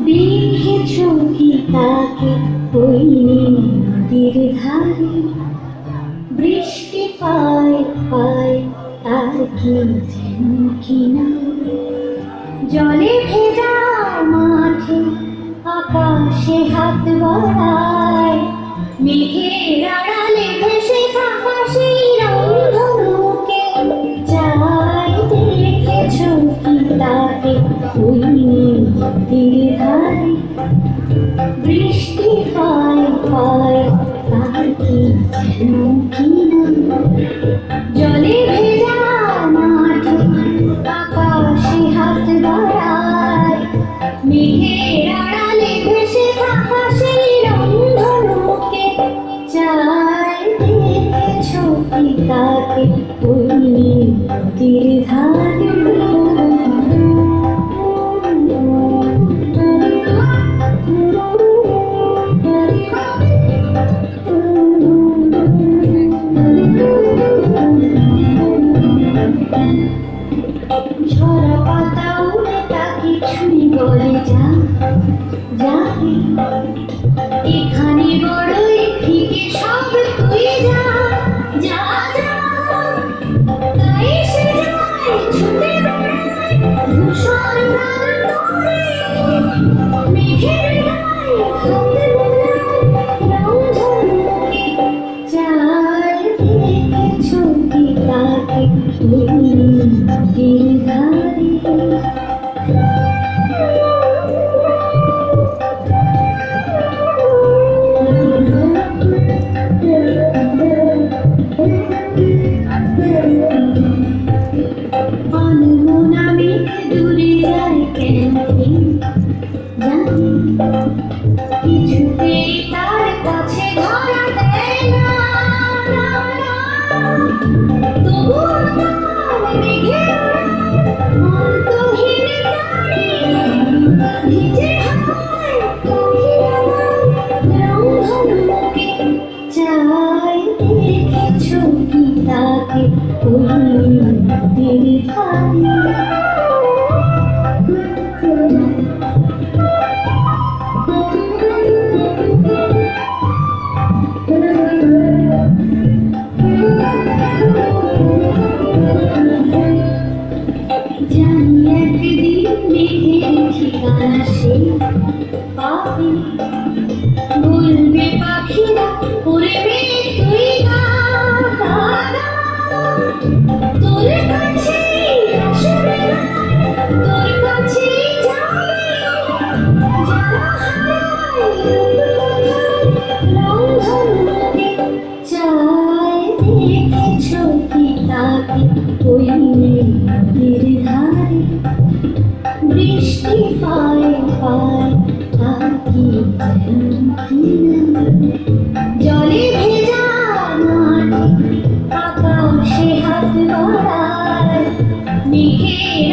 দেখেছো কি তাকে ওই নীল নদীর ধারে, বৃষ্টি পায় পায় তার কি যেন কিনা, জলে ভেজা মাঠে আকাশে হাত বাড়ায়, মেঘের আড়ালে ভেসে থাকা সেই রংধনুকে যায়। দেখেছো কি তাকে ওই নীল নদীর ধারে, বৃষ্টি পায় পায় তার কি যেন কিনা, জলে ভেজা মাঠে আকাশে হাত বাড়ায়, মেঘের আড়ালে ভেসে থাকা সেই রংধনুকে চায়। দেখেছো কি তাকে ওই নীল নদীর ধারে। ঝরা পাতা উড়ে তাকে ছুঁই বলে যা যাবে, এখানে বড়ই ফিকে সব তুই যা যা যা। তাই সে যায় ছুটে বেড়ায় ধূসর প্রাণ তোড়ে, মেঘের গায়ে হাত বোলায় রংধনুকে চায়। দেখেছো কি তাকে ওই নীল নদীর ধারে। আনমনা মেঘ দূরে যায় কেন জানি, কিছুতেই তার কাছে ধরা দেয় না, তবুও তার মেঘের অন্তহীন প্রাণে ভিজে হায় রংধনুকে চায়। দেখেছো কি তাকে ওই নীল নদীর ধারে। জানি একদিন মেঘের ঠিকানা সে পাবে, বলবে পাখিরা ওরে মেঘ তুই গা গা গা। তোর কাছে আসবে না, তোর কাছে যাবে যারা হারায় রূপকথার রংধনুকে চায়। দেখেছো কি তাকে ওই নীল নদীর ধারে, বৃষ্টি পায় পায় তার কি যেন কিনা, জলে ভেজা মাঠে আকাশে হাত বাড়ায়, মেঘের